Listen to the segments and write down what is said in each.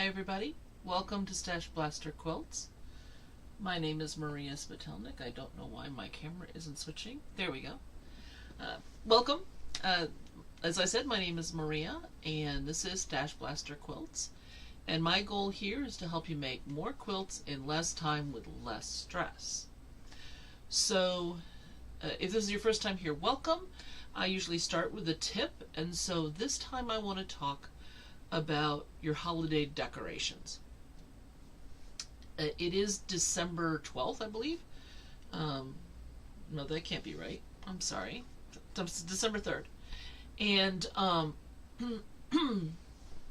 Hi everybody, welcome to StashBlaster Quilts. My name is Maria Spatelnik. I don't know why my camera isn't switching. There we go. Welcome. As I said, my name is Maria and this is StashBlaster Quilts. And my goal here is to help you make more quilts in less time with less stress. So if this is your first time here, welcome. I usually start with a tip, and so this time I want to talk about your holiday decorations. It is December 12th, I believe. No, that can't be right. I'm sorry. It's December 3rd. And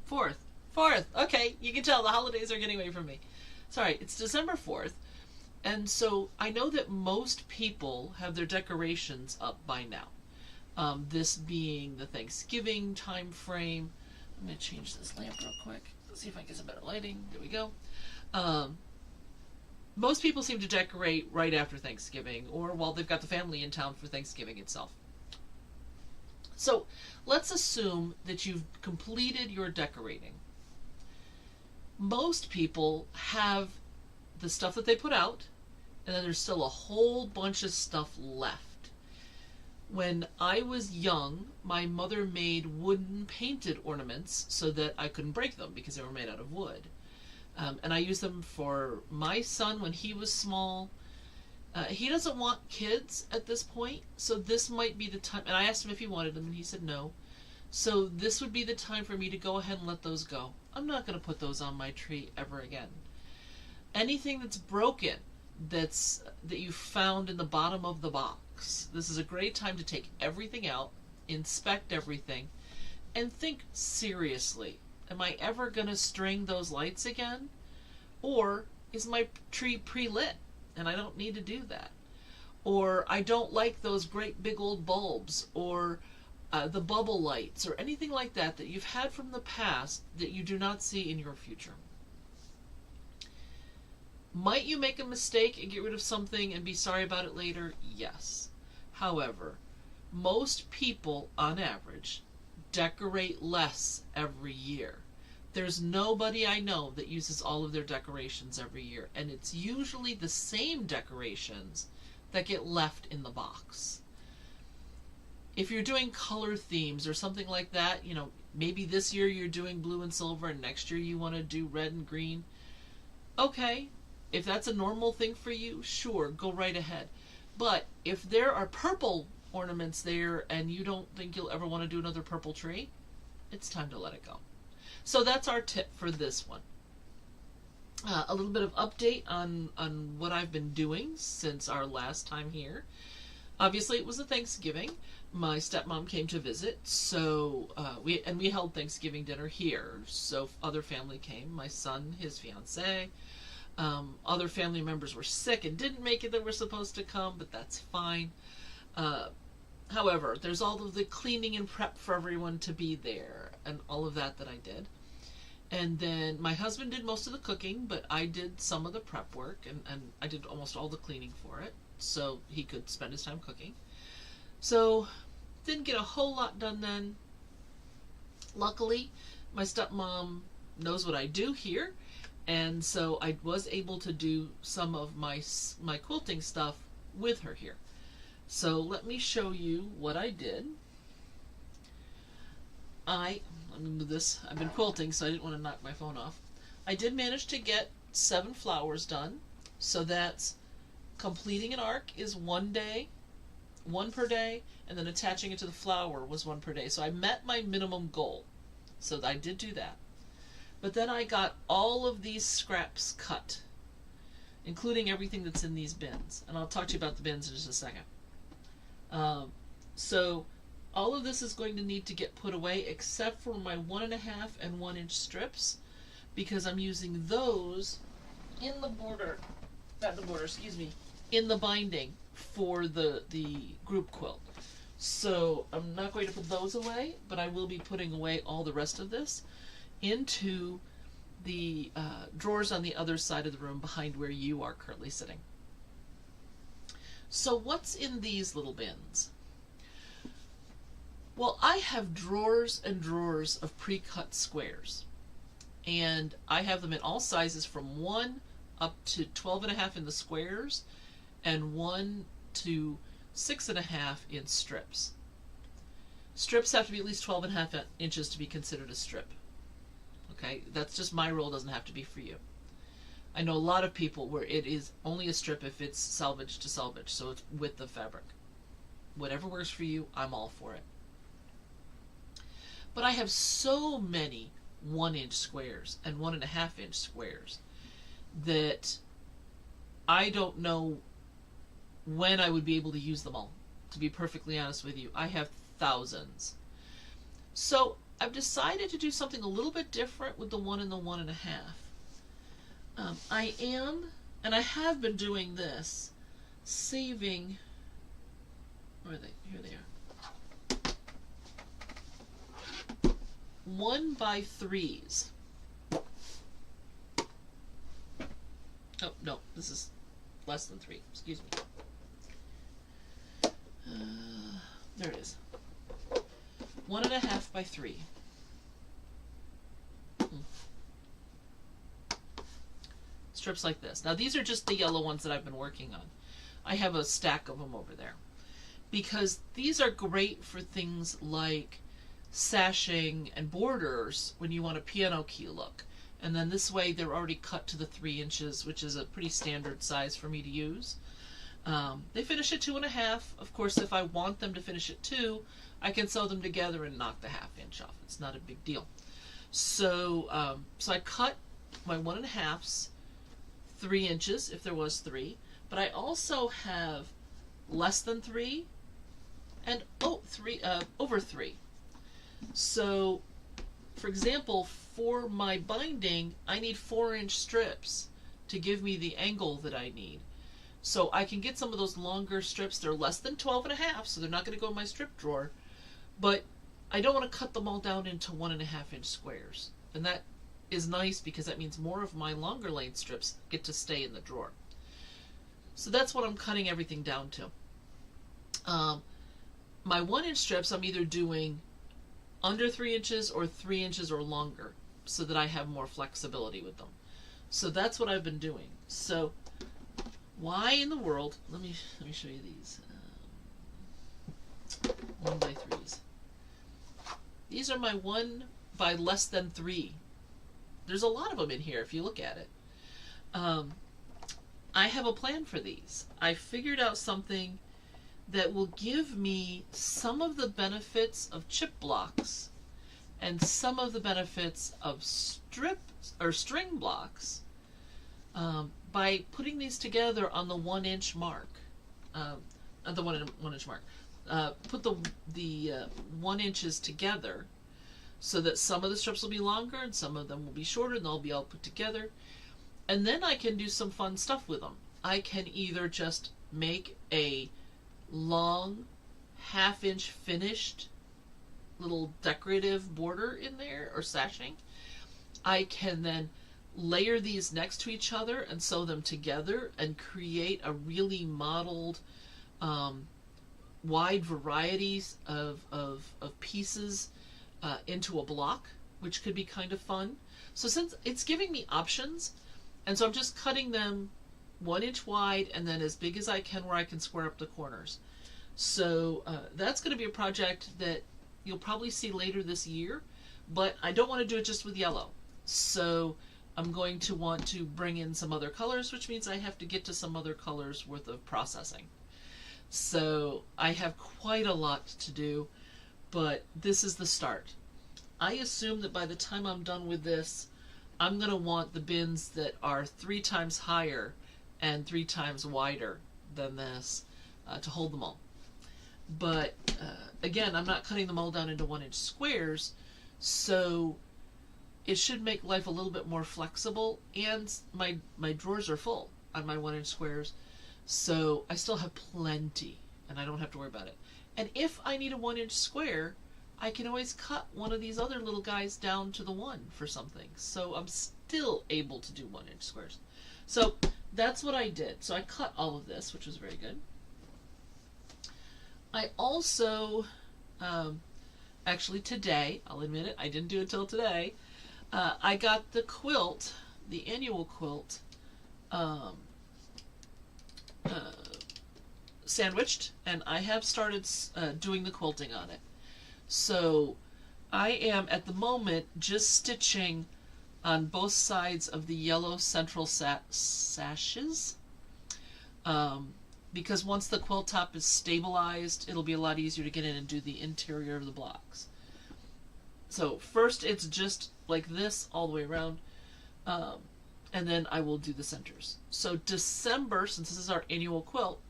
4th. Okay, you can tell the holidays are getting away from me. Sorry, it's December 4th. And so I know that most people have their decorations up by now. This being the Thanksgiving time frame. I'm going to change this lamp real quick. Let's see if I can get some better lighting. There we go. Most people seem to decorate right after Thanksgiving or while they've got the family in town for Thanksgiving itself. So let's assume that you've completed your decorating. Most people have the stuff that they put out, and then there's still a whole bunch of stuff left. When I was young, my mother made wooden painted ornaments so that I couldn't break them because they were made out of wood. And I used them for my son when he was small. He doesn't want kids at this point, so this might be the time. And I asked him if he wanted them, and he said no. So this would be the time for me to go ahead and let those go. I'm not going to put those on my tree ever again. Anything that's broken, that you found in the bottom of the box, this is a great time to take everything out, inspect everything, and think seriously. Am I ever going to string those lights again? Or is my tree pre-lit and I don't need to do that? Or I don't like those great big old bulbs, or the bubble lights, or anything like that that you've had from the past that you do not see in your future. Might you make a mistake and get rid of something and be sorry about it later? Yes. However, most people, on average, decorate less every year. There's nobody I know that uses all of their decorations every year, and it's usually the same decorations that get left in the box. If you're doing color themes or something like that, maybe this year you're doing blue and silver and next year you want to do red and green. Okay. If that's a normal thing for you, sure, go right ahead. But if there are purple ornaments there and you don't think you'll ever want to do another purple tree, it's time to let it go. So that's our tip for this one. A little bit of update on what I've been doing since our last time here. Obviously, it was a Thanksgiving. My stepmom came to visit, so we held Thanksgiving dinner here. So other family came, my son, his fiance. Other family members were sick and didn't make it that were supposed to come, but that's fine. However, there's all of the cleaning and prep for everyone to be there and all of that I did. And then my husband did most of the cooking, but I did some of the prep work, and I did almost all the cleaning for it so he could spend his time cooking. So didn't get a whole lot done then. Luckily, my stepmom knows what I do here, and so I was able to do some of my quilting stuff with her here. So let me show you what I did. Let me move this. I've been quilting, so I didn't want to knock my phone off. I did manage to get 7 flowers done. So that's completing an arc is 1 day, 1 per day, and then attaching it to the flower was 1 per day. So I met my minimum goal. So I did do that. But then I got all of these scraps cut, including everything that's in these bins. And I'll talk to you about the bins in just a second. So all of this is going to need to get put away except for my 1.5 and 1 inch strips, because I'm using those in the border, in the binding for the group quilt. So I'm not going to put those away, but I will be putting away all the rest of this into the drawers on the other side of the room behind where you are currently sitting. So what's in these little bins? Well, I have drawers and drawers of pre-cut squares. and I have them in all sizes from 1 up to 12.5 in the squares, and 1 to 6.5 in strips. Strips have to be at least 12.5 inches to be considered a strip. Okay, that's just my rule, doesn't have to be for you. I know a lot of people where it is only a strip if it's selvage to selvage, so it's width of fabric. Whatever works for you, I'm all for it. But I have so many 1-inch squares and 1.5-inch squares that I don't know when I would be able to use them all. To be perfectly honest with you, I have thousands. So I've decided to do something a little bit different with the 1 and the 1.5. I am, and I have been doing this, saving, where are they? Here they are. 1x3s. Oh, no, this is less than 3, excuse me. There it is. 1.5 by 3. Strips like this. Now these are just the yellow ones that I've been working on. I have a stack of them over there. Because these are great for things like sashing and borders when you want a piano key look. And then this way they're already cut to the 3 inches, which is a pretty standard size for me to use. They finish at 2.5. Of course, if I want them to finish at 2, I can sew them together and knock the 1/2 inch off. It's not a big deal. So, so I cut my 1.5s 3 inches if there was 3, but I also have less than 3 and over 3. So, for example, for my binding, I need 4-inch strips to give me the angle that I need. So I can get some of those longer strips. They're less than 12.5, so they're not going to go in my strip drawer. But I don't want to cut them all down into 1.5-inch squares. And that is nice because that means more of my longer length strips get to stay in the drawer. So that's what I'm cutting everything down to. My 1-inch strips I'm either doing under 3 inches or 3 inches or longer so that I have more flexibility with them. So that's what I've been doing. So why in the world, let me show you these 1x3s. These are my 1 by less than 3. There's a lot of them in here if you look at it. I have a plan for these. I figured out something that will give me some of the benefits of chip blocks and some of the benefits of strips or string blocks by putting these together on the 1-inch mark. Not the 1-inch mark. Put the 1 inches together so that some of the strips will be longer and some of them will be shorter and they'll be all put together. And then I can do some fun stuff with them. I can either just make a long 1/2-inch finished little decorative border in there or sashing. I can then layer these next to each other and sew them together and create a really modeled wide varieties of pieces into a block, which could be kind of fun. So since it's giving me options, and so I'm just cutting them 1 inch wide and then as big as I can where I can square up the corners. So that's going to be a project that you'll probably see later this year, but I don't want to do it just with yellow. So I'm going to want to bring in some other colors, which means I have to get to some other colors worth of processing. So I have quite a lot to do, but this is the start. I assume that by the time I'm done with this, I'm going to want the bins that are 3 times higher and 3 times wider than this to hold them all. But again, I'm not cutting them all down into 1-inch squares, so it should make life a little bit more flexible, and my drawers are full on my 1-inch squares, so I still have plenty, and I don't have to worry about it. And if I need a 1-inch square, I can always cut one of these other little guys down to the 1 for something, so I'm still able to do 1-inch squares. So that's what I did. So I cut all of this, which was very good. I also, actually today, I'll admit it, I didn't do it till today, I got the quilt, the annual quilt, um, uh, sandwiched, and I have started doing the quilting on it. So I am at the moment just stitching on both sides of the yellow central sashes, because once the quilt top is stabilized, it'll be a lot easier to get in and do the interior of the blocks. So first it's just like this all the way around, and then I will do the centers. So December, since this is our annual quilt,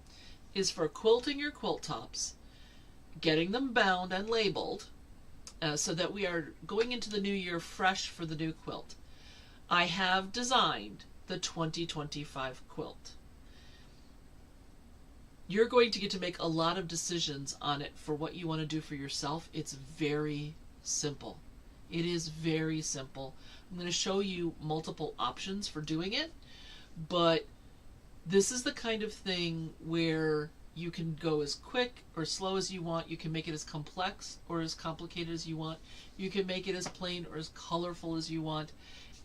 is for quilting your quilt tops, getting them bound and labeled, so that we are going into the new year fresh for the new quilt. I have designed the 2025 quilt. You're going to get to make a lot of decisions on it for what you want to do for yourself. It's very simple. It is very simple. I'm going to show you multiple options for doing it, but this is the kind of thing where you can go as quick or slow as you want. You can make it as complex or as complicated as you want. You can make it as plain or as colorful as you want.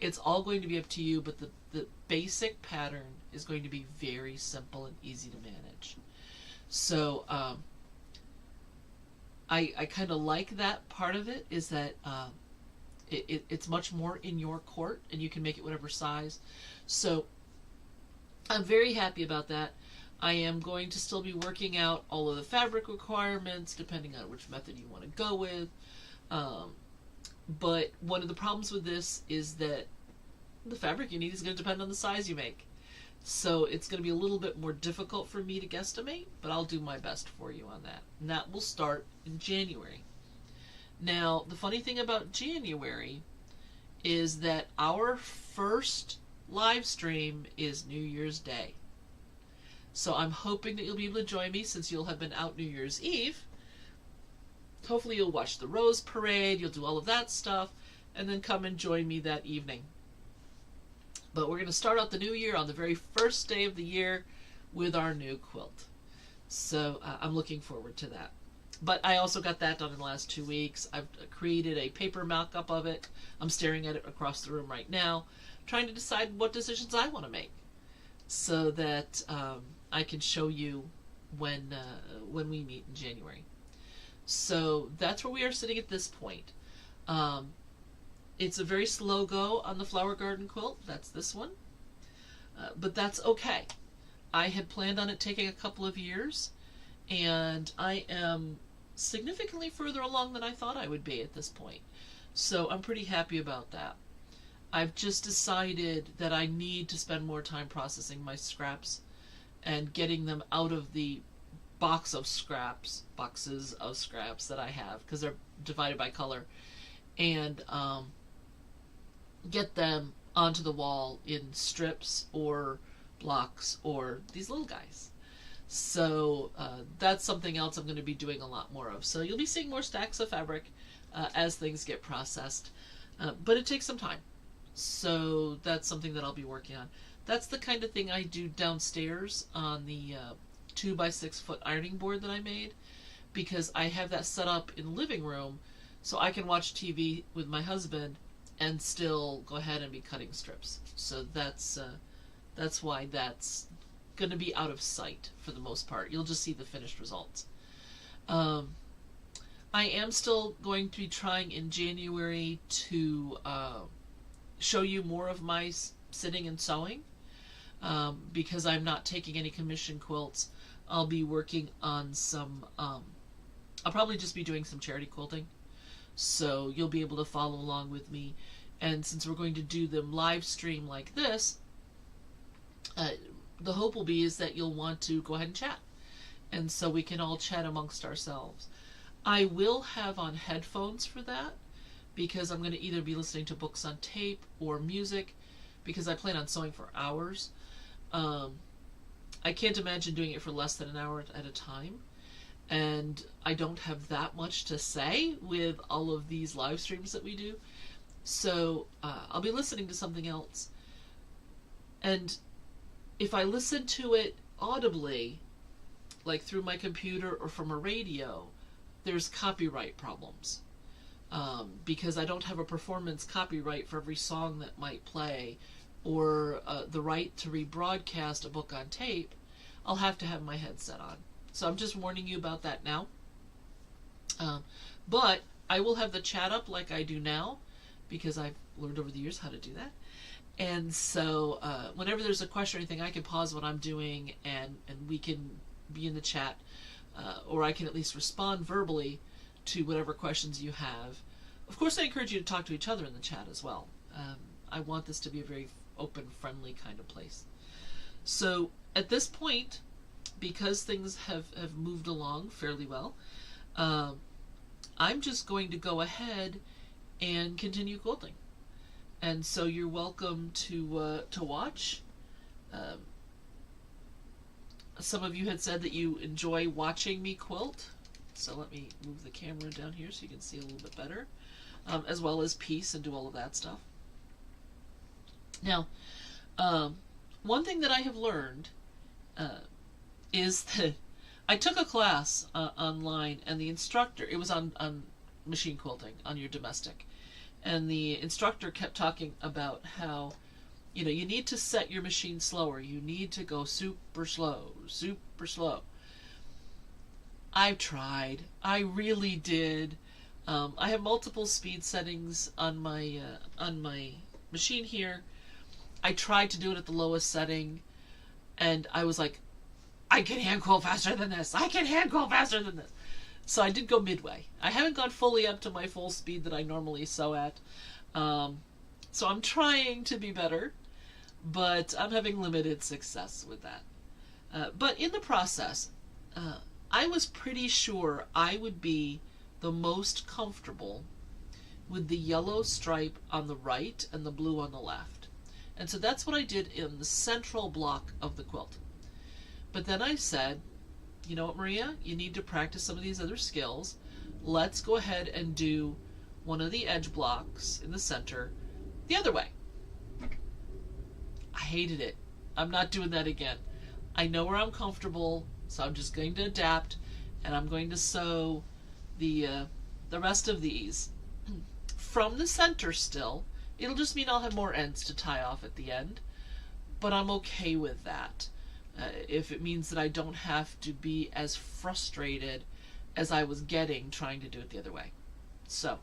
It's all going to be up to you, but the basic pattern is going to be very simple and easy to manage. So I kind of like that part of it, is that it's much more in your court, and you can make it whatever size. So I'm very happy about that. I am going to still be working out all of the fabric requirements, depending on which method you want to go with. But one of the problems with this is that the fabric you need is going to depend on the size you make. So it's going to be a little bit more difficult for me to guesstimate, but I'll do my best for you on that. And that will start in January. Now, the funny thing about January is that our first live stream is New Year's Day. So I'm hoping that you'll be able to join me, since you'll have been out New Year's Eve. Hopefully you'll watch the Rose Parade, you'll do all of that stuff, and then come and join me that evening. But we're going to start out the new year on the very first day of the year with our new quilt. So I'm looking forward to that. But I also got that done in the last 2 weeks. I've created a paper mock-up of it. I'm staring at it across the room right now, trying to decide what decisions I want to make, so that I can show you when we meet in January. So that's where we are sitting at this point. It's a very slow go on the flower garden quilt. That's this one. But that's okay. I had planned on it taking a couple of years, and I am significantly further along than I thought I would be at this point. So I'm pretty happy about that. I've just decided that I need to spend more time processing my scraps and getting them out of the boxes of scraps that I have, because they're divided by color, and get them onto the wall in strips or blocks or these little guys. So that's something else I'm going to be doing a lot more of. So you'll be seeing more stacks of fabric as things get processed, but it takes some time. So that's something that I'll be working on. That's the kind of thing I do downstairs on the 2x6 foot ironing board that I made, because I have that set up in the living room so I can watch TV with my husband and still go ahead and be cutting strips. So that's why that's going to be out of sight for the most part. You'll just see the finished results. I am still going to be trying in January to show you more of my sitting and sewing, because I'm not taking any commission quilts. I'll be working on some, I'll probably just be doing some charity quilting, so you'll be able to follow along with me. And since we're going to do them live stream like this, the hope will be is that you'll want to go ahead and chat, and so we can all chat amongst ourselves. I will have on headphones for that, because I'm going to either be listening to books on tape or music, because I plan on sewing for hours. I can't imagine doing it for less than an hour at a time, and I don't have that much to say with all of these live streams that we do. So I'll be listening to something else, and if I listen to it audibly, like through my computer or from a radio, there's copyright problems. because I don't have a performance copyright for every song that might play, or the right to rebroadcast a book on tape, I'll have to have my headset on. So I'm just warning you about that now. But I will have the chat up like I do now, because I've learned over the years how to do that. And so whenever there's a question or anything, I can pause what I'm doing, and we can be in the chat, or I can at least respond verbally to whatever questions you have. Of course, I encourage you to talk to each other in the chat as well. I want this to be a very open, friendly kind of place. So at this point, because things have moved along fairly well, I'm just going to go ahead and continue quilting. And so you're welcome to watch. Some of you had said that you enjoy watching me quilt. So let me move the camera down here so you can see a little bit better, as well as piece and do all of that stuff. Now, one thing that I have learned is that I took a class online, and the instructor, it was on machine quilting, on your domestic, and the instructor kept talking about how, you know, you need to set your machine slower. You need to go super slow, super slow. I've tried. I really did. I have multiple speed settings on my machine here. I tried to do it at the lowest setting, and I was like, I can hand quilt faster than this. I can hand quilt faster than this. So I did go midway. I haven't gone fully up to my full speed that I normally sew at. So I'm trying to be better, but I'm having limited success with that. But in the process, I was pretty sure I would be the most comfortable with the yellow stripe on the right and the blue on the left. And so that's what I did in the central block of the quilt. But then I said, you know what, Maria, you need to practice some of these other skills. Let's go ahead and do one of the edge blocks in the center the other way. I hated it. I'm not doing that again. I know where I'm comfortable, so I'm just going to adapt, and I'm going to sew the rest of these from the center still. It'll just mean I'll have more ends to tie off at the end, but I'm okay with that. If it means that I don't have to be as frustrated as I was getting trying to do it the other way. So,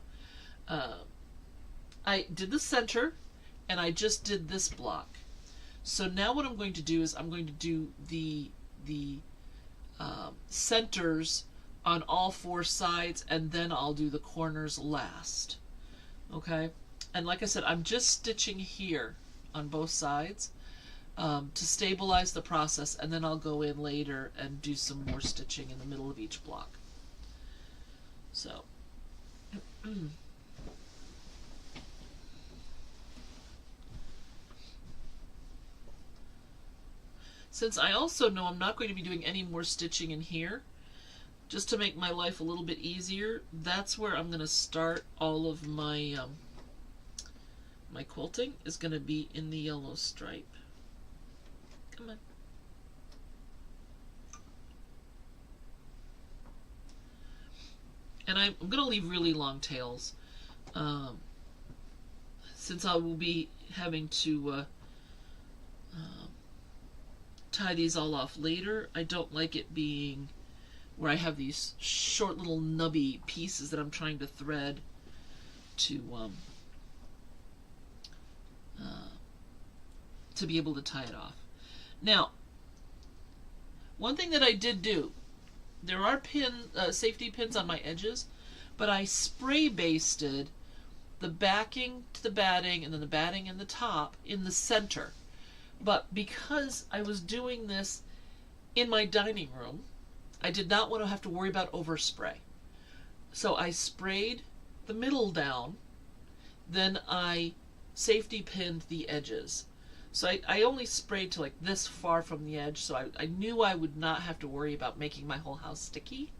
I did the center, and I just did this block. So now what I'm going to do is I'm going to do the centers on all four sides, and then I'll do the corners last. Okay? And like I said, I'm just stitching here on both sides to stabilize the process, and then I'll go in later and do some more stitching in the middle of each block. So, since I also know I'm not going to be doing any more stitching in here, just to make my life a little bit easier, that's where I'm going to start all of my my quilting is going to be in the yellow stripe. Come on. And I'm going to leave really long tails, since I will be having to tie these all off later. I don't like it being where I have these short little nubby pieces that I'm trying to thread to be able to tie it off. Now, one thing that I did do, there are safety pins on my edges, but I spray basted the backing to the batting, and then the batting and the top in the center. But because I was doing this in my dining room, I did not want to have to worry about overspray. So I sprayed the middle down, then I safety pinned the edges. So I only sprayed to like this far from the edge, so I knew I would not have to worry about making my whole house sticky.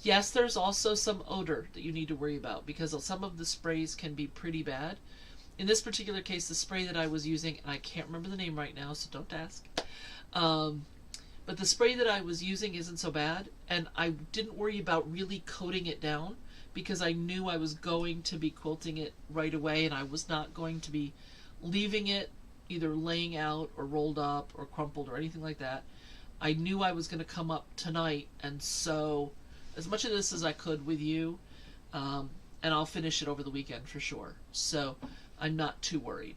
Yes, there's also some odor that you need to worry about, because some of the sprays can be pretty bad. In this particular case, the spray that I was using, and I can't remember the name right now, so don't ask, but the spray that I was using isn't so bad, and I didn't worry about really coating it down, because I knew I was going to be quilting it right away, and I was not going to be leaving it either laying out or rolled up or crumpled or anything like that. I knew I was going to come up tonight and sew as much of this as I could with you, and I'll finish it over the weekend for sure. So I'm not too worried.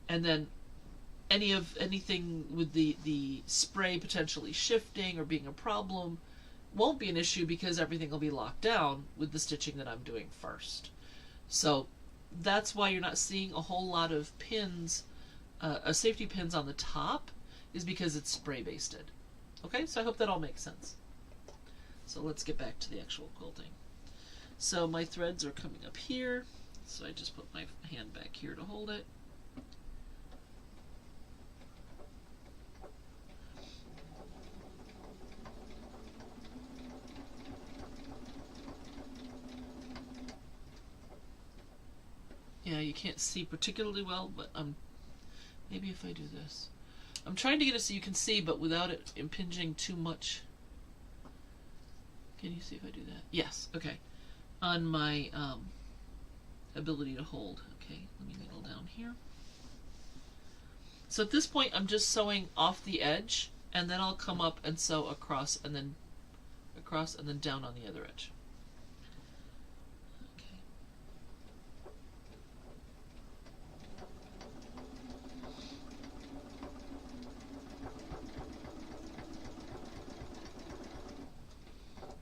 And then anything with the spray potentially shifting or being a problem won't be an issue because everything will be locked down with the stitching that I'm doing first. So that's why you're not seeing a whole lot of pins, safety pins on the top, is because it's spray basted. Okay, so I hope that all makes sense. So let's get back to the actual quilting. So my threads are coming up here, so I just put my hand back here to hold it. Yeah, you can't see particularly well, but maybe if I do this. I'm trying to get it so you can see, but without it impinging too much. Can you see if I do that? Yes, okay. On my ability to hold. Okay, let me needle down here. So at this point, I'm just sewing off the edge, and then I'll come up and sew across, and then down on the other edge.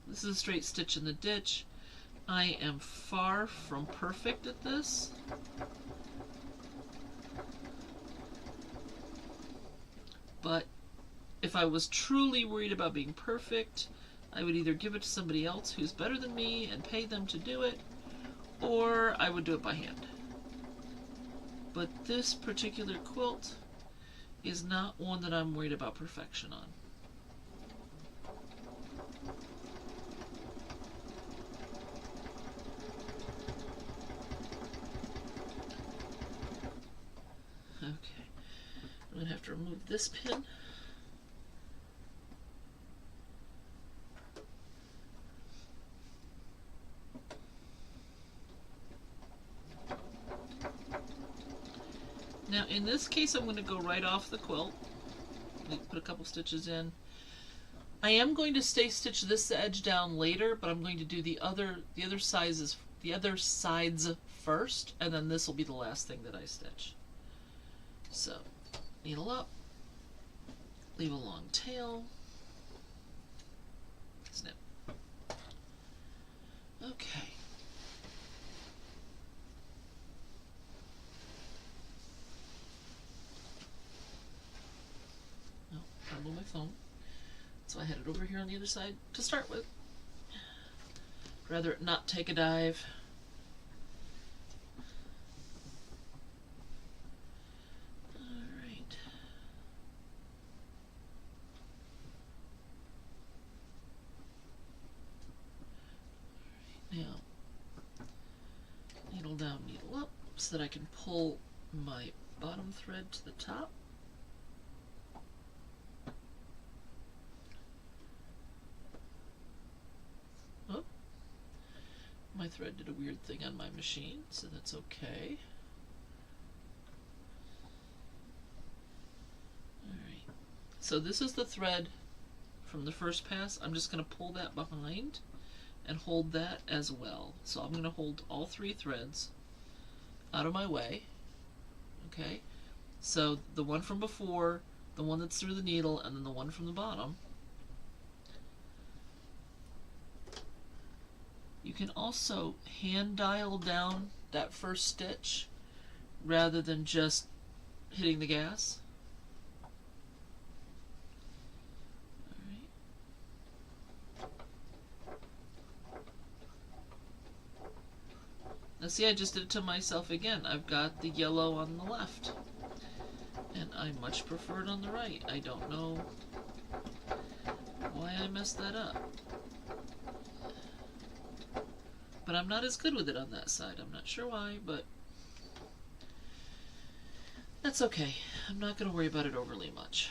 This is a straight stitch in the ditch. I am far from perfect at this. But if I was truly worried about being perfect, I would either give it to somebody else who's better than me and pay them to do it, or I would do it by hand. But this particular quilt is not one that I'm worried about perfection on. Okay, I'm going to have to remove this pin. Now in this case I'm going to go right off the quilt. Put a couple stitches in. I am going to stay stitch this edge down later, but I'm going to do the other sides first, and then this will be the last thing that I stitch. So, needle up, leave a long tail, snip. Okay. Oh, I move my phone. So I had it over here on the other side to start with. Rather not take a dive. Now, needle down, needle up, so that I can pull my bottom thread to the top. Oh, my thread did a weird thing on my machine, so that's okay. Alright, so this is the thread from the first pass. I'm just going to pull that behind and hold that as well. So I'm going to hold all three threads out of my way. Okay, so the one from before, the one that's through the needle, and then the one from the bottom. You can also hand dial down that first stitch rather than just hitting the gas. Now see, I just did it to myself again. I've got the yellow on the left, and I much prefer it on the right. I don't know why I messed that up. But I'm not as good with it on that side. I'm not sure why, but that's okay. I'm not going to worry about it overly much.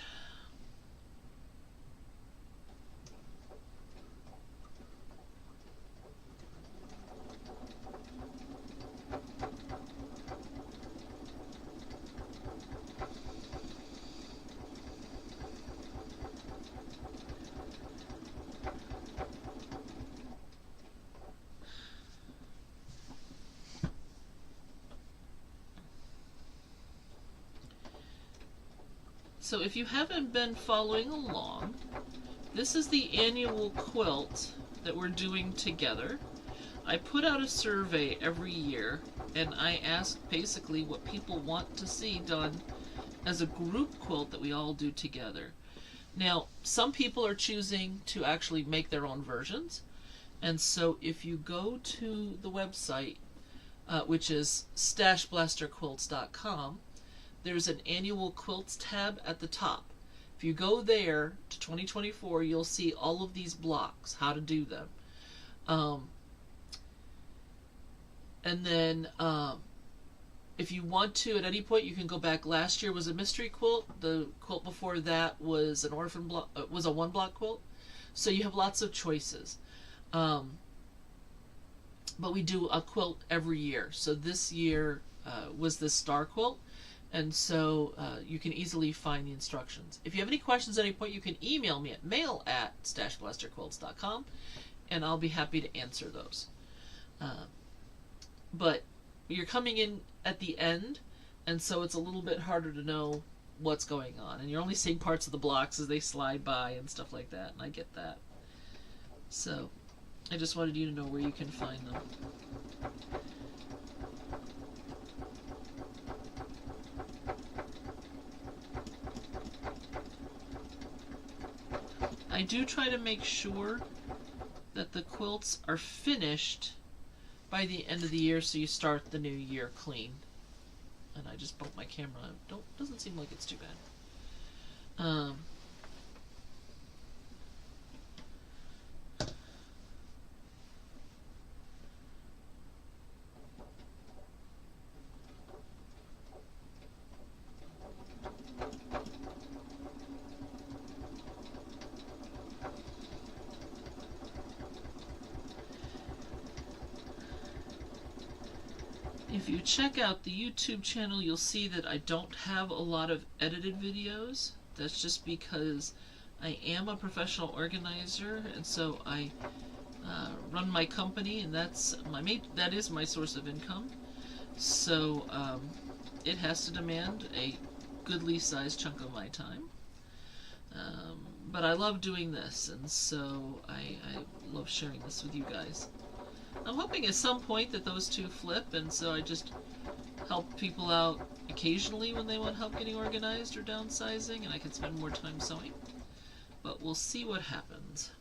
So if you haven't been following along, this is the annual quilt that we're doing together. I put out a survey every year, and I ask basically what people want to see done as a group quilt that we all do together. Now, some people are choosing to actually make their own versions, and so if you go to the website, which is StashBlasterQuilts.com, there's an annual quilts tab at the top. If you go there to 2024, you'll see all of these blocks, how to do them. And then if you want to, at any point, you can go back. Last year was a mystery quilt. The quilt before that was an orphan block, was a one-block quilt. So you have lots of choices. But we do a quilt every year. So this year was this star quilt. And so you can easily find the instructions. If you have any questions at any point, you can email me at mail@StashBlasterQuilts.com, and I'll be happy to answer those. But you're coming in at the end, and so it's a little bit harder to know what's going on. And you're only seeing parts of the blocks as they slide by and stuff like that, and I get that. So I just wanted you to know where you can find them. I do try to make sure that the quilts are finished by the end of the year, so you start the new year clean. And I just bumped my camera. Doesn't seem like it's too bad. If you check out the YouTube channel, you'll see that I don't have a lot of edited videos. That's just because I am a professional organizer, and so I run my company, and that is my source of income. So it has to demand a goodly sized chunk of my time. But I love doing this, and so I love sharing this with you guys. I'm hoping at some point that those two flip, and so I just help people out occasionally when they want help getting organized or downsizing, and I can spend more time sewing. But we'll see what happens.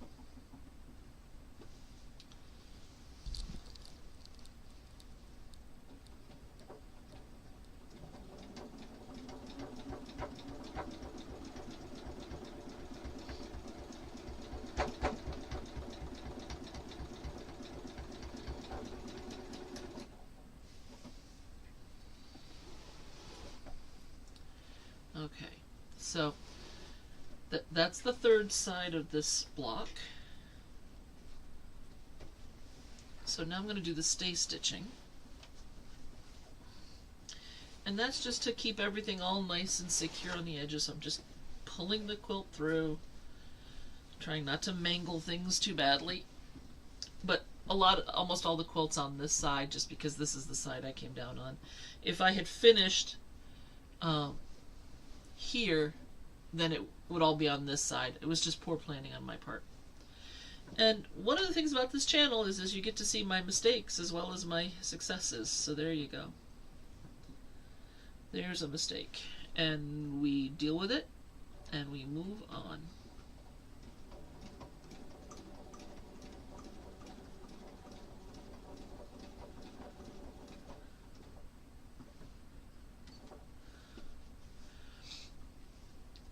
Okay, so that's the third side of this block. So now I'm going to do the stay stitching. And that's just to keep everything all nice and secure on the edges. I'm just pulling the quilt through, trying not to mangle things too badly. But almost all the quilts on this side, just because this is the side I came down on. If I had finished here, then it would all be on this side. It was just poor planning on my part. And one of the things about this channel is you get to see my mistakes as well as my successes. So there you go. There's a mistake. And we deal with it, and we move on.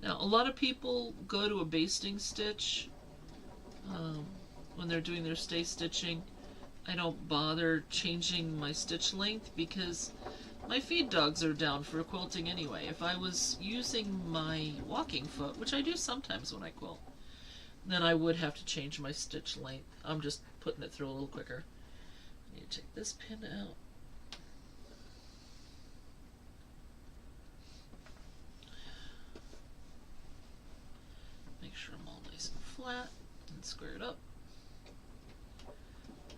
Now, a lot of people go to a basting stitch when they're doing their stay stitching. I don't bother changing my stitch length because my feed dogs are down for quilting anyway. If I was using my walking foot, which I do sometimes when I quilt, then I would have to change my stitch length. I'm just putting it through a little quicker. I need to take this pin out. Make sure I'm all nice and flat, and square it up,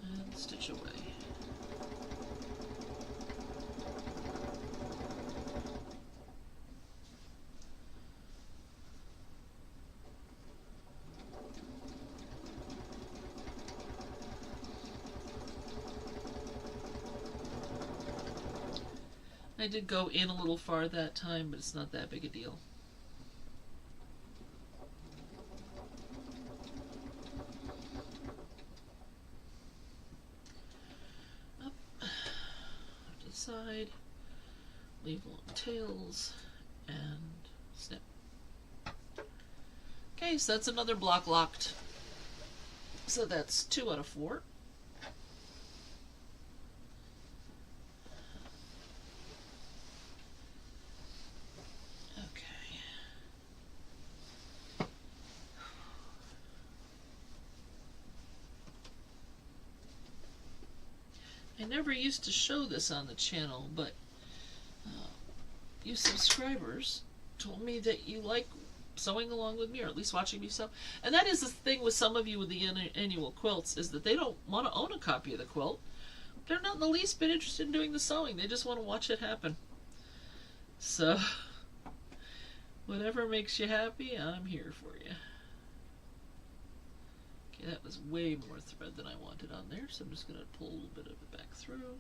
and stitch away. I did go in a little far that time, but it's not that big a deal. Up, to the side, leave long tails, and snip. Okay, so that's another block locked. So that's 2 out of 4. I never used to show this on the channel, but you subscribers told me that you like sewing along with me, or at least watching me sew. And that is the thing with some of you with the annual quilts, is that they don't want to own a copy of the quilt. They're not in the least bit interested in doing the sewing. They just want to watch it happen. So, whatever makes you happy, I'm here for you. Okay, that was way more thread than I wanted on there, so I'm just going to pull a little bit of it back through.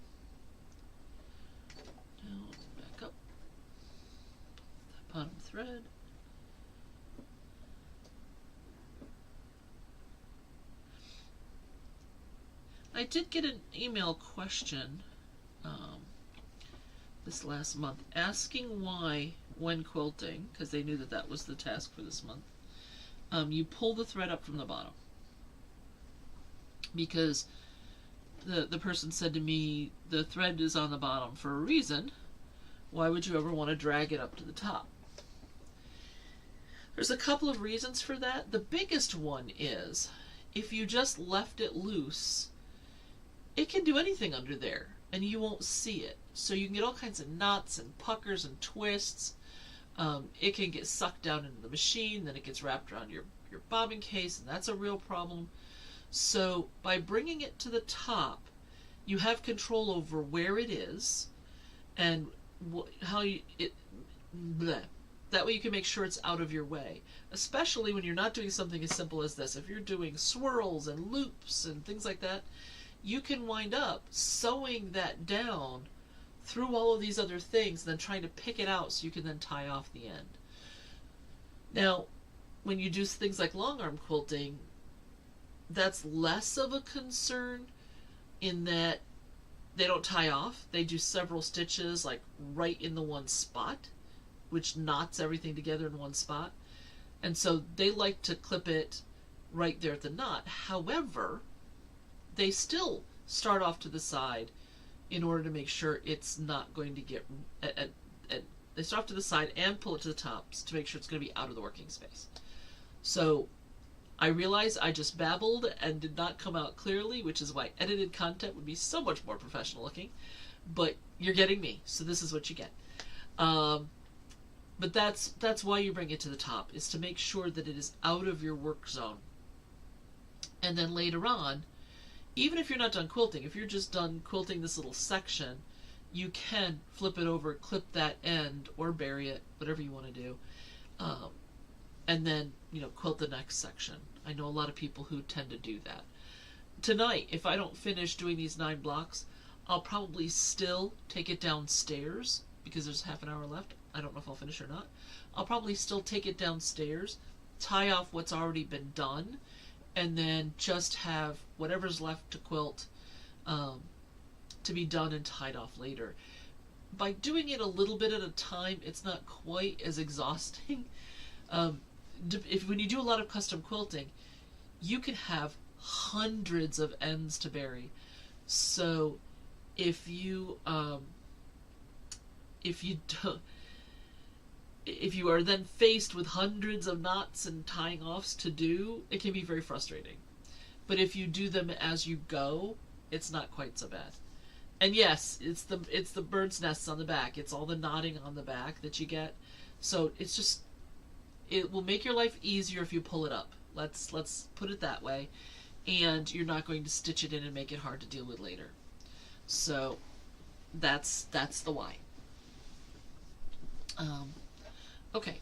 Down, back up. That bottom thread. I did get an email question this last month asking why, when quilting, because they knew that that was the task for this month, you pull the thread up from the bottom. Because the person said to me, the thread is on the bottom for a reason. Why would you ever want to drag it up to the top? There's a couple of reasons for that. The biggest one is, if you just left it loose, it can do anything under there, and you won't see it. So you can get all kinds of knots and puckers and twists. It can get sucked down into the machine, then it gets wrapped around your bobbin case, and that's a real problem. So by bringing it to the top, you have control over where it is and how you bleh. That way you can make sure it's out of your way, especially when you're not doing something as simple as this. If you're doing swirls and loops and things like that, you can wind up sewing that down through all of these other things, and then trying to pick it out so you can then tie off the end. Now, when you do things like long arm quilting, that's less of a concern in that they don't tie off. They do several stitches like right in the one spot, which knots everything together in one spot. And so they like to clip it right there at the knot. However, they still start off to the side in order to make sure it's not going to get... they start off to the side and pull it to the top to make sure it's going to be out of the working space. So I realize I just babbled and did not come out clearly, which is why edited content would be so much more professional looking. But you're getting me, so this is what you get. But that's why you bring it to the top, is to make sure that it is out of your work zone. And then later on, even if you're not done quilting, if you're just done quilting this little section, you can flip it over, clip that end, or bury it, whatever you want to do, and then, quilt the next section. I know a lot of people who tend to do that. Tonight, if I don't finish doing these 9 blocks, I'll probably still take it downstairs, because there's half an hour left. I don't know if I'll finish or not. I'll probably still take it downstairs, tie off what's already been done, and then just have whatever's left to quilt to be done and tied off later. By doing it a little bit at a time, it's not quite as exhausting. When you do a lot of custom quilting, you can have hundreds of ends to bury. So if you are then faced with hundreds of knots and tying offs to do, it can be very frustrating. But if you do them as you go, it's not quite so bad. And yes, it's the bird's nests on the back. It's all the knotting on the back that you get. So it will make your life easier if you pull it up. Let's put it that way. And you're not going to stitch it in and make it hard to deal with later. So that's the why. Okay.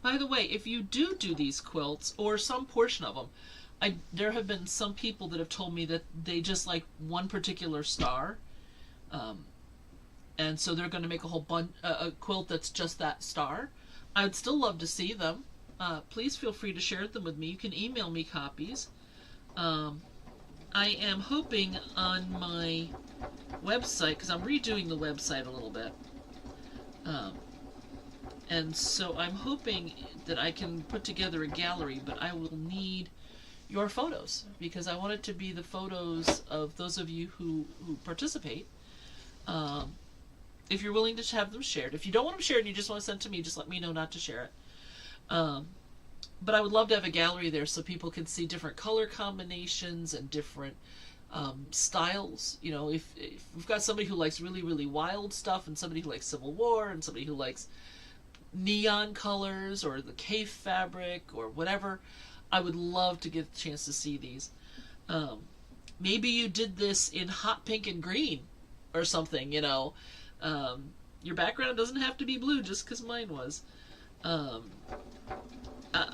By the way, if you do these quilts, or some portion of them, there have been some people that have told me that they just like one particular star, and so they're going to make a whole bunch, a quilt that's just that star. I'd still love to see them. Please feel free to share them with me. You can email me copies. I am hoping on my website, because I'm redoing the website a little bit, and so I'm hoping that I can put together a gallery, but I will need your photos, because I want it to be the photos of those of you who participate. If you're willing to have them shared. If you don't want them shared and you just want to send to me, just let me know not to share it. But I would love to have a gallery there so people can see different color combinations and different styles. You know, if we've got somebody who likes really, really wild stuff, and somebody who likes Civil War, and somebody who likes neon colors or the cave fabric or whatever, I would love to get a chance to see these. Maybe you did this in hot pink and green or something, you know. Your background doesn't have to be blue just because mine was. I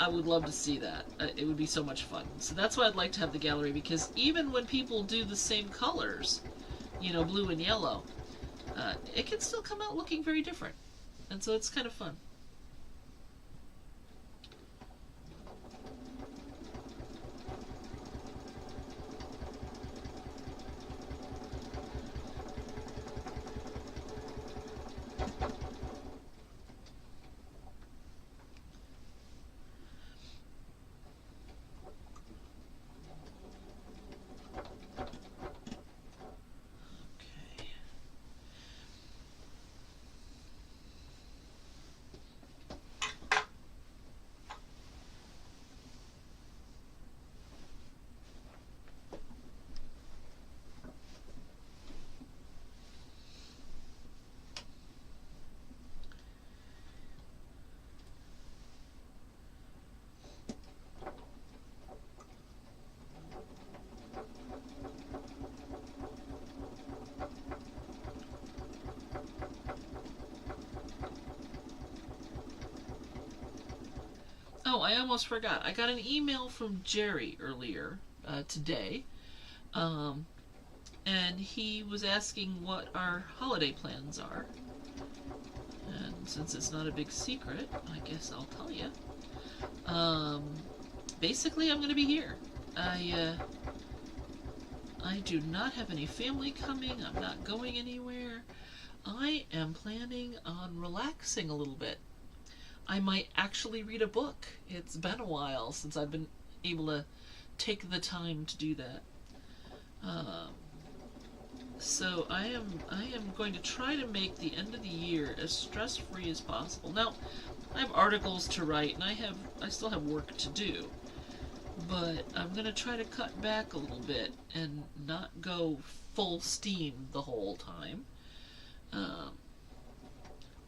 would love to see that. It would be so much fun. So that's why I'd like to have the gallery, because even when people do the same colors, you know, blue and yellow, it can still come out looking very different. And so it's kind of fun. Oh, I almost forgot. I got an email from Jerry earlier today, and he was asking what our holiday plans are. And since it's not a big secret, I guess I'll tell you. Basically, I'm going to be here. I do not have any family coming. I'm not going anywhere. I am planning on relaxing a little bit. I might actually read a book. It's been a while since I've been able to take the time to do that. So I am going to try to make the end of the year as stress-free as possible. Now, I have articles to write, and I still have work to do, but I'm going to try to cut back a little bit and not go full steam the whole time.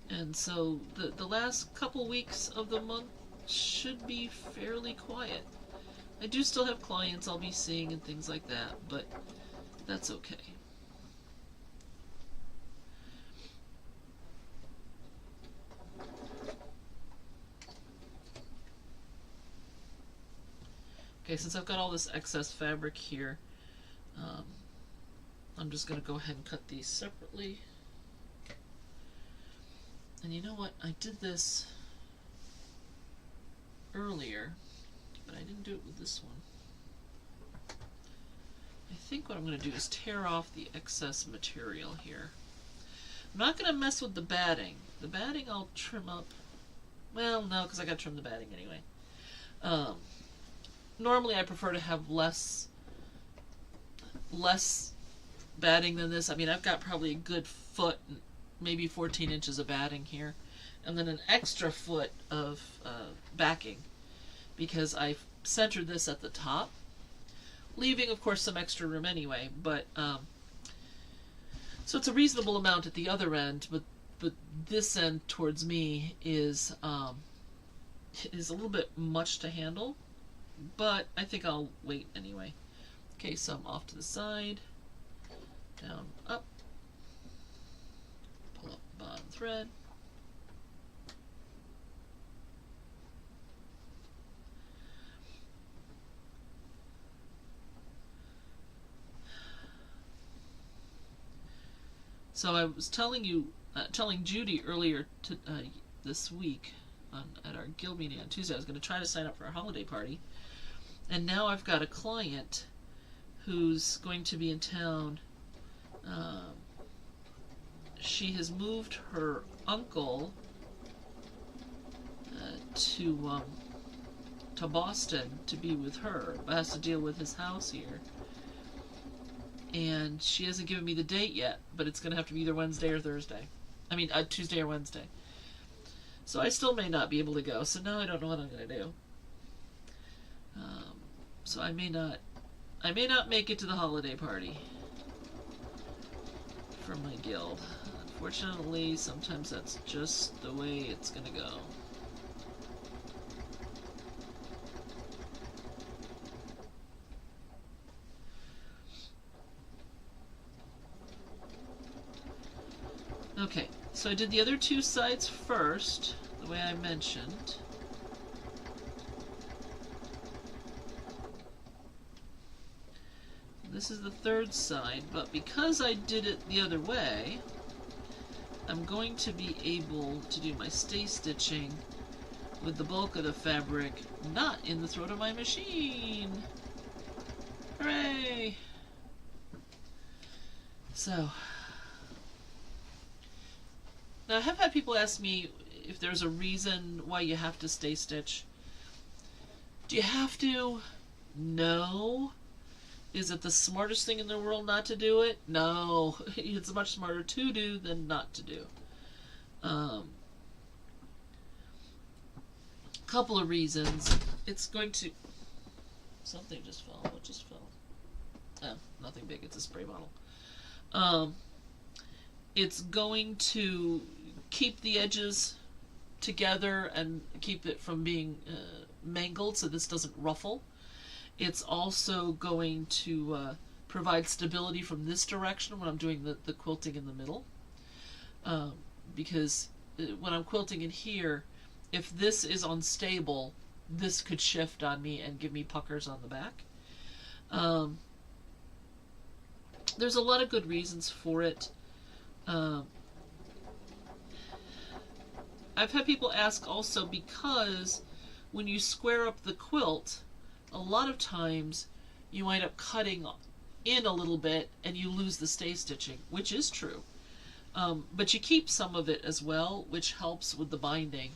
And so the last couple weeks of the month should be fairly quiet. I do still have clients I'll be seeing and things like that, but that's okay. Okay, since I've got all this excess fabric here, I'm just going to go ahead and cut these separately. And you know what? I did this earlier, but I didn't do it with this one. I think what I'm going to do is tear off the excess material here. I'm not going to mess with the batting. The batting I'll trim up. Well, no, because I got to trim the batting anyway. Normally I prefer to have less batting than this. I mean, I've got probably a good foot, maybe 14 inches of batting here, and then an extra foot of backing, because I've centered this at the top, leaving of course some extra room anyway, but so it's a reasonable amount at the other end, but this end towards me is a little bit much to handle, but I think I'll wait anyway. Okay, so I'm off to the side, down, up, pull up bottom thread, So I was telling Judy earlier this week at our guild meeting on Tuesday, I was going to try to sign up for a holiday party. And now I've got a client who's going to be in town. She has moved her uncle to Boston to be with her, but has to deal with his house here. And she hasn't given me the date yet, but it's going to have to be either Wednesday or Thursday. I mean, Tuesday or Wednesday. So I still may not be able to go, so now I don't know what I'm going to do. So I may not make it to the holiday party for my guild. Unfortunately, sometimes that's just the way it's going to go. Okay, so I did the other two sides first, the way I mentioned. This is the third side, but because I did it the other way, I'm going to be able to do my stay stitching with the bulk of the fabric not in the throat of my machine. Hooray! So, now I have had people ask me if there's a reason why you have to stay stitch. Do you have to? No. Is it the smartest thing in the world not to do it? No. It's much smarter to do than not to do. Couple of reasons. It's going to... Something just fell. What just fell? Oh, nothing big. It's a spray bottle. It's going to keep the edges together and keep it from being mangled so this doesn't ruffle. It's also going to provide stability from this direction when I'm doing the quilting in the middle. Because when I'm quilting in here, if this is unstable, this could shift on me and give me puckers on the back. There's a lot of good reasons for it. I've had people ask also because when you square up the quilt, a lot of times you wind up cutting in a little bit and you lose the stay stitching, which is true. But you keep some of it as well, which helps with the binding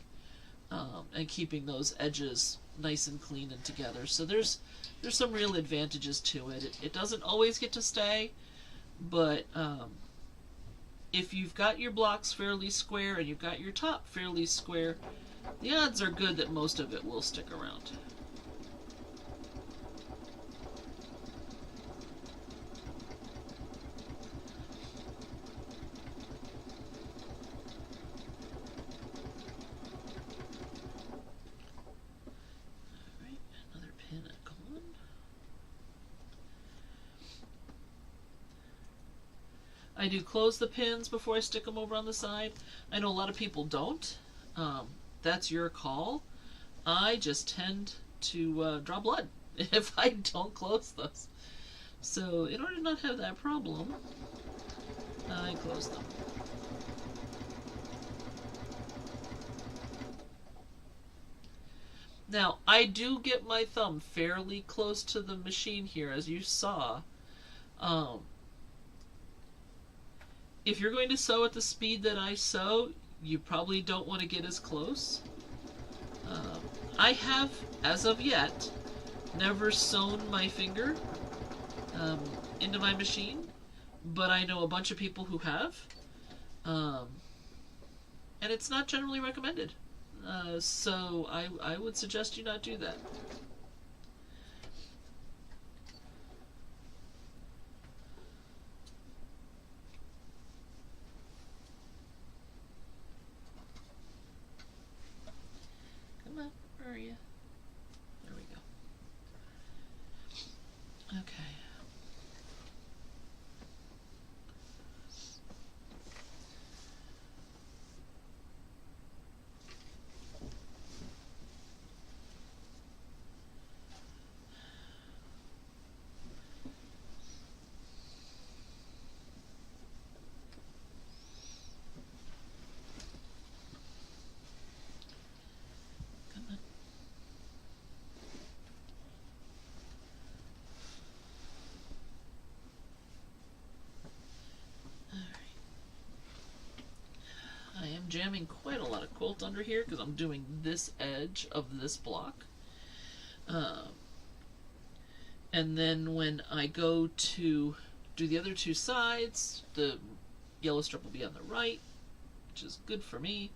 and keeping those edges nice and clean and together. So there's some real advantages to it. It doesn't always get to stay, but if you've got your blocks fairly square and you've got your top fairly square, the odds are good that most of it will stick around. I do close the pins before I stick them over on the side. I know a lot of people don't. That's your call. I just tend to draw blood if I don't close those. So in order to not have that problem, I close them. Now, I do get my thumb fairly close to the machine here, as you saw. If you're going to sew at the speed that I sew, you probably don't want to get as close. I have, as of yet, never sewn my finger into my machine, but I know a bunch of people who have, and it's not generally recommended. So I would suggest you not do that. Come on, where are you? There we go. Okay. jamming quite a lot of quilt under here because I'm doing this edge of this block. And then when I go to do the other two sides, the yellow strip will be on the right, which is good for me,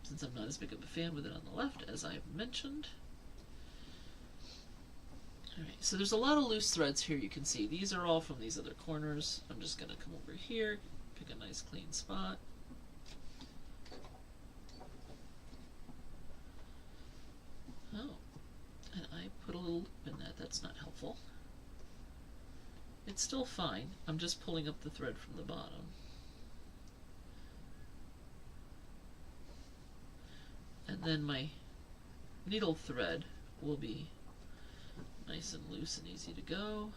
since I'm not as big of a fan with it on the left, as I've mentioned. Alright, so there's a lot of loose threads here you can see. These are all from these other corners. I'm just going to come over here, pick a nice clean spot. Oh, and I put a little loop in that. That's not helpful. It's still fine. I'm just pulling up the thread from the bottom. And then my needle thread will be nice and loose and easy to go.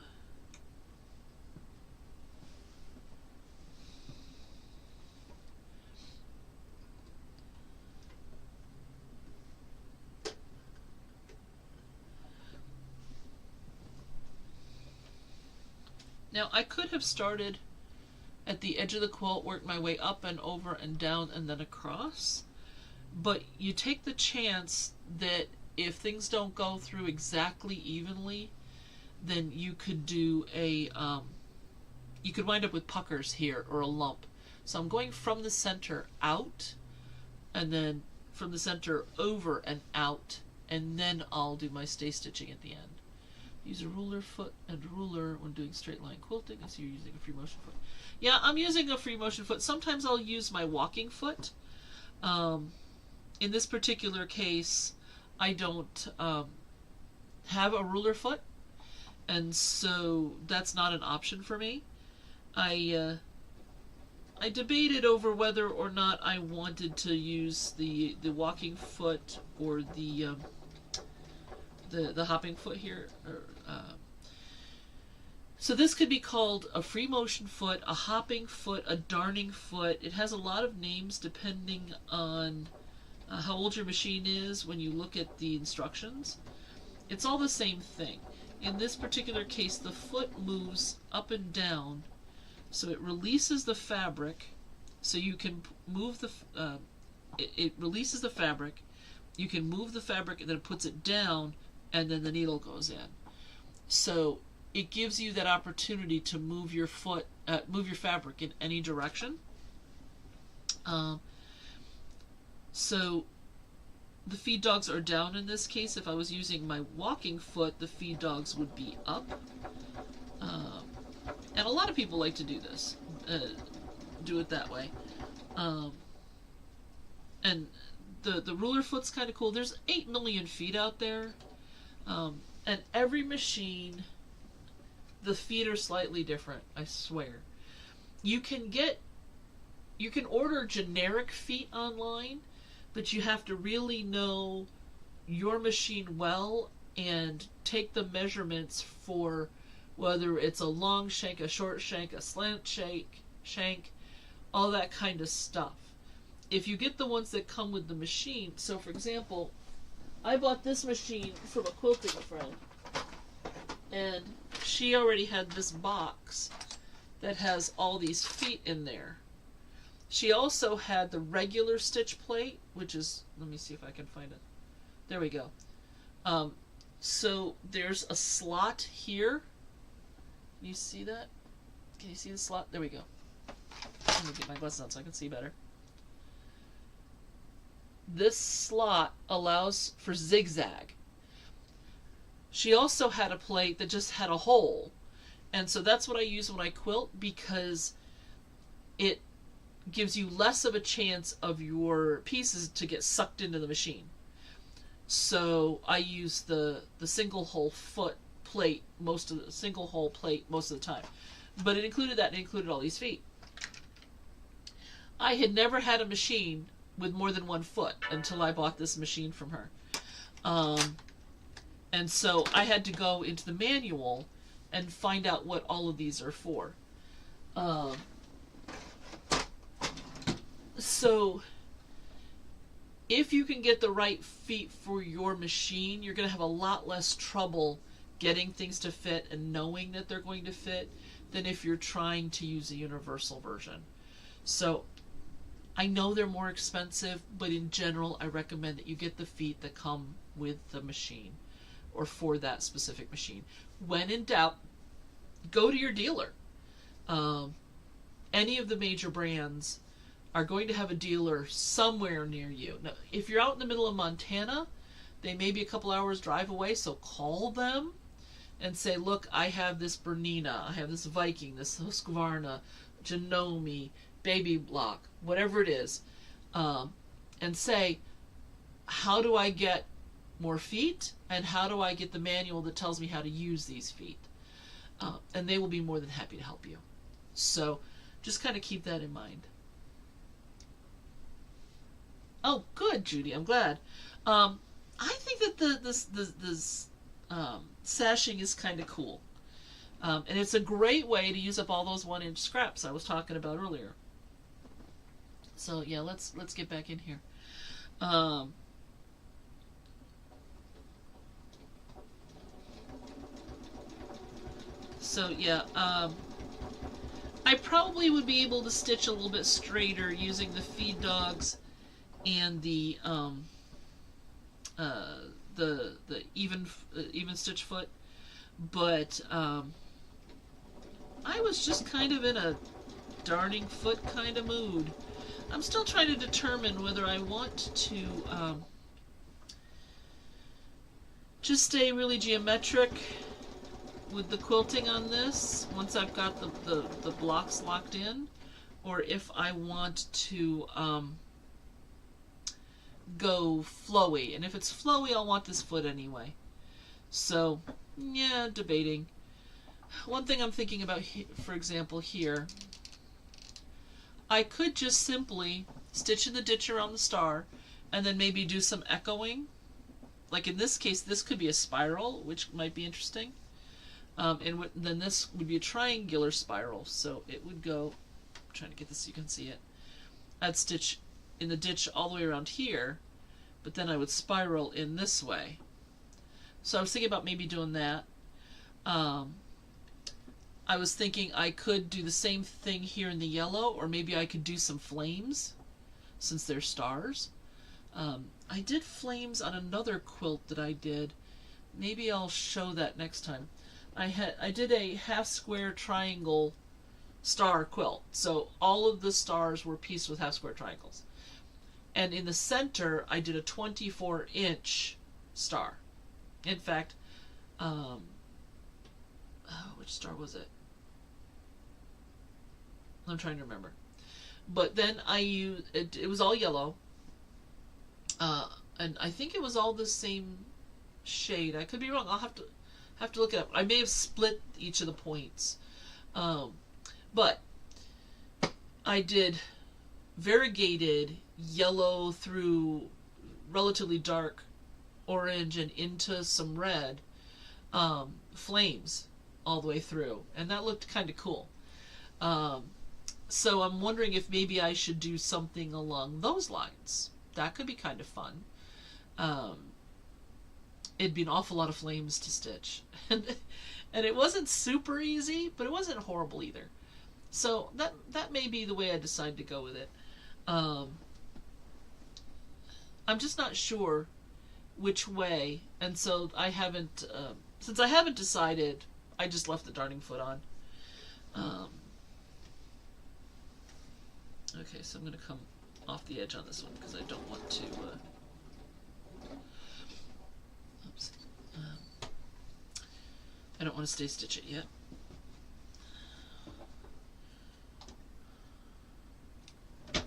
Now I could have started at the edge of the quilt, worked my way up and over and down and then across, but you take the chance that if things don't go through exactly evenly, then you could do a, you could wind up with puckers here or a lump. So I'm going from the center out, and then from the center over and out, and then I'll do my stay stitching at the end. Use a ruler foot and ruler when doing straight line quilting, as you're using a free motion foot. Yeah, I'm using a free motion foot. Sometimes I'll use my walking foot. In this particular case, I don't have a ruler foot, and so that's not an option for me. I debated over whether or not I wanted to use the walking foot or the hopping foot here. So this could be called a free motion foot, a hopping foot, a darning foot. It has a lot of names depending on how old your machine is when you look at the instructions. It's all the same thing. In this particular case, the foot moves up and down, so it releases the fabric, so you can move the, it releases the fabric, you can move the fabric, and then it puts it down, and then the needle goes in. So it gives you that opportunity to move your foot, move your fabric in any direction. So the feed dogs are down in this case. If I was using my walking foot, the feed dogs would be up. And a lot of people like to do this, do it that way. And the ruler foot's kind of cool. There's 8 million feet out there. And every machine, the feet are slightly different, I swear. You can order generic feet online, but you have to really know your machine well and take the measurements for whether it's a long shank, a short shank, a slant shank, all that kind of stuff. If you get the ones that come with the machine, so for example, I bought this machine from a quilting friend, and she already had this box that has all these feet in there. She also had the regular stitch plate, which is, let me see if I can find it. There we go. So there's a slot here. Can you see that? Can you see the slot? There we go. Let me get my glasses on so I can see better. This slot allows for zigzag. She also had a plate that just had a hole, and so that's what I use when I quilt, because it gives you less of a chance of your pieces to get sucked into the machine. So I use the single hole foot plate, single hole plate most of the time. But it included that, and it included all these feet. I had never had a machine with more than one foot until I bought this machine from her. And so I had to go into the manual and find out what all of these are for. So if you can get the right feet for your machine, you're going to have a lot less trouble getting things to fit and knowing that they're going to fit than if you're trying to use a universal version. So I know they're more expensive, but in general, I recommend that you get the feet that come with the machine or for that specific machine. When in doubt, go to your dealer. Any of the major brands are going to have a dealer somewhere near you. Now, if you're out in the middle of Montana, they may be a couple hours drive away, so call them and say, look, I have this Bernina, I have this Viking, this Husqvarna, Janome, Baby Block, whatever it is, and say, how do I get more feet, and how do I get the manual that tells me how to use these feet? And they will be more than happy to help you. So just kind of keep that in mind. Oh, good, Judy. I'm glad. I think that this sashing is kind of cool. And it's a great way to use up all those 1-inch scraps I was talking about earlier. So yeah, let's get back in here. So yeah, I probably would be able to stitch a little bit straighter using the feed dogs and the even stitch foot, but I was just kind of in a darning foot kind of mood. I'm still trying to determine whether I want to just stay really geometric with the quilting on this once I've got the blocks locked in, or if I want to go flowy. And if it's flowy, I'll want this foot anyway. So yeah, debating. One thing I'm thinking about, for example, here, I could just simply stitch in the ditch around the star and then maybe do some echoing. Like in this case, this could be a spiral, which might be interesting. And then this would be a triangular spiral, so it would go, I'm trying to get this so you can see it. I'd stitch in the ditch all the way around here, but then I would spiral in this way. So I was thinking about maybe doing that. I was thinking I could do the same thing here in the yellow, or maybe I could do some flames, since they're stars. I did flames on another quilt that I did. Maybe I'll show that next time. I did a half square triangle star quilt, so all of the stars were pieced with half square triangles. And in the center, I did a 24-inch star. In fact, which star was it? I'm trying to remember. But then I used, it was all yellow, and I think it was all the same shade. I could be wrong. I'll have to look it up. I may have split each of the points, but I did variegated yellow through relatively dark orange and into some red flames all the way through, and that looked kind of cool. So I'm wondering if maybe I should do something along those lines. That could be kind of fun. It'd be an awful lot of flames to stitch, and it wasn't super easy, but it wasn't horrible either. So that may be the way I decide to go with it. I'm just not sure which way, and so I haven't. Since I haven't decided, I just left the darning foot on. Okay, so I'm going to come off the edge on this one because I don't want to. Oops. I don't want to stay stitch it yet. Okay.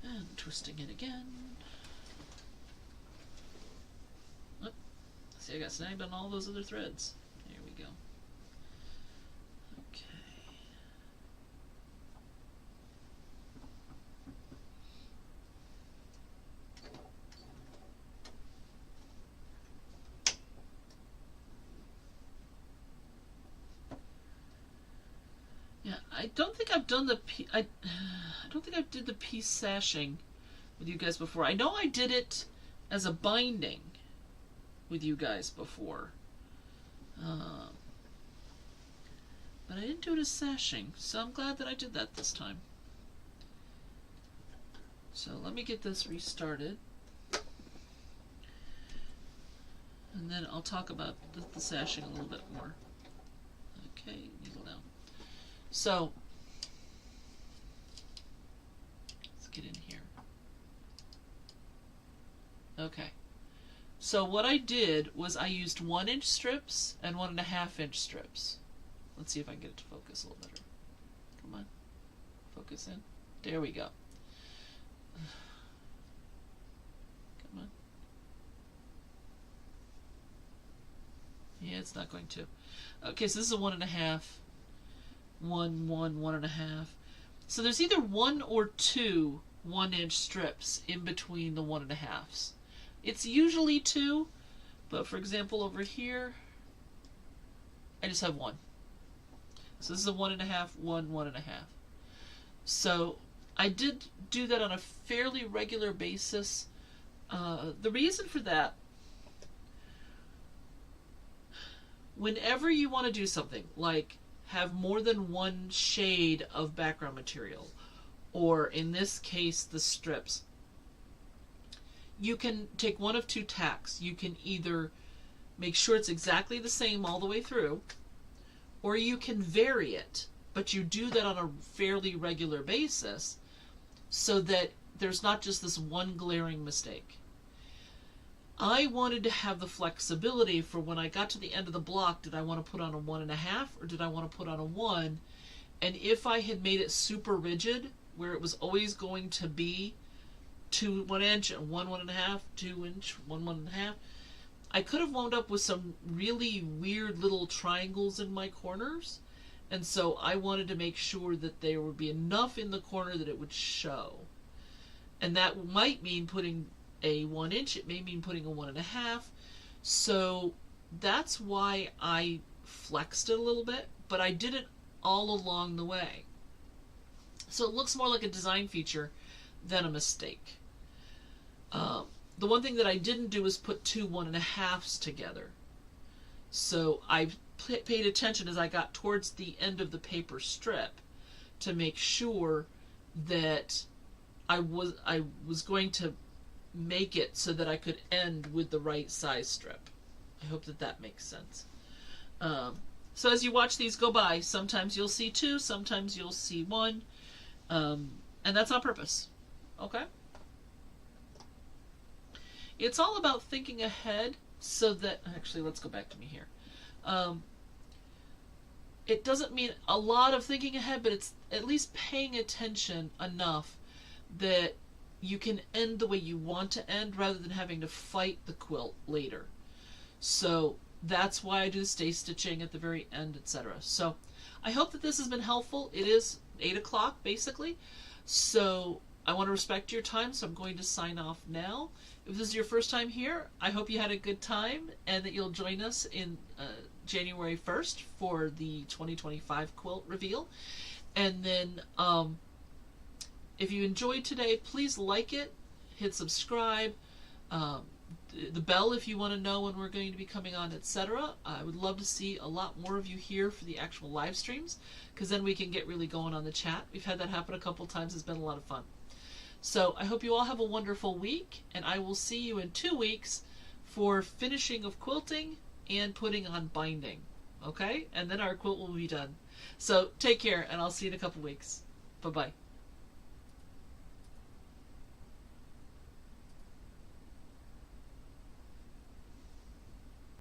And twisting it again. Oh, see, I got snagged on all those other threads. Here we go. Okay. Yeah, I don't think I've done the I don't think I did the piece sashing with you guys before. I know I did it as a binding with you guys before. But I didn't do it as sashing, so I'm glad that I did that this time. So let me get this restarted. And then I'll talk about the sashing a little bit more. Okay, needle down. So, let's get in here. Okay. So what I did was I used 1-inch strips and 1.5-inch strips. Let's see if I can get it to focus a little better. Come on. Focus in. There we go. Come on. Yeah, it's not going to. Okay, so this is a 1.5. 1.5. So there's either 1 or 2 1-inch strips in between the 1.5s. It's usually 2, but for example over here, I just have 1. So this is a 1.5, 1.5. So I did do that on a fairly regular basis. The reason for that, whenever you want to do something like have more than one shade of background material, or in this case the strips, you can take one of 2 tacks. You can either make sure it's exactly the same all the way through, or you can vary it, but you do that on a fairly regular basis so that there's not just this one glaring mistake. I wanted to have the flexibility for when I got to the end of the block, did I want to put on a 1.5 or did I want to put on a 1? And if I had made it super rigid, where it was always going to be 2 1-inch and 1 1.5, 2-inch, 1 1.5, I could have wound up with some really weird little triangles in my corners, and so I wanted to make sure that there would be enough in the corner that it would show. And that might mean putting a 1-inch, it may mean putting a 1.5, so that's why I flexed it a little bit, but I did it all along the way. So it looks more like a design feature than a mistake. The one thing that I didn't do is put 2 1.5s together. So I paid attention as I got towards the end of the paper strip to make sure that I was going to make it so that I could end with the right size strip. I hope that that makes sense. So as you watch these go by, sometimes you'll see 2, sometimes you'll see 1, and that's on purpose. Okay? It's all about thinking ahead so that, actually let's go back to me here. It doesn't mean a lot of thinking ahead, but it's at least paying attention enough that you can end the way you want to end rather than having to fight the quilt later. So that's why I do stay stitching at the very end, etc. So I hope that this has been helpful. It is 8 o'clock basically, so I want to respect your time, so I'm going to sign off now. If this is your first time here, I hope you had a good time and that you'll join us in January 1st for the 2025 quilt reveal. And then if you enjoyed today, please like it, hit subscribe, the bell if you want to know when we're going to be coming on, etc. I would love to see a lot more of you here for the actual live streams, because then we can get really going on the chat. We've had that happen a couple times. It's been a lot of fun. So I hope you all have a wonderful week, and I will see you in 2 weeks for finishing of quilting and putting on binding. Okay? And then our quilt will be done. So take care, and I'll see you in a couple weeks. Bye-bye.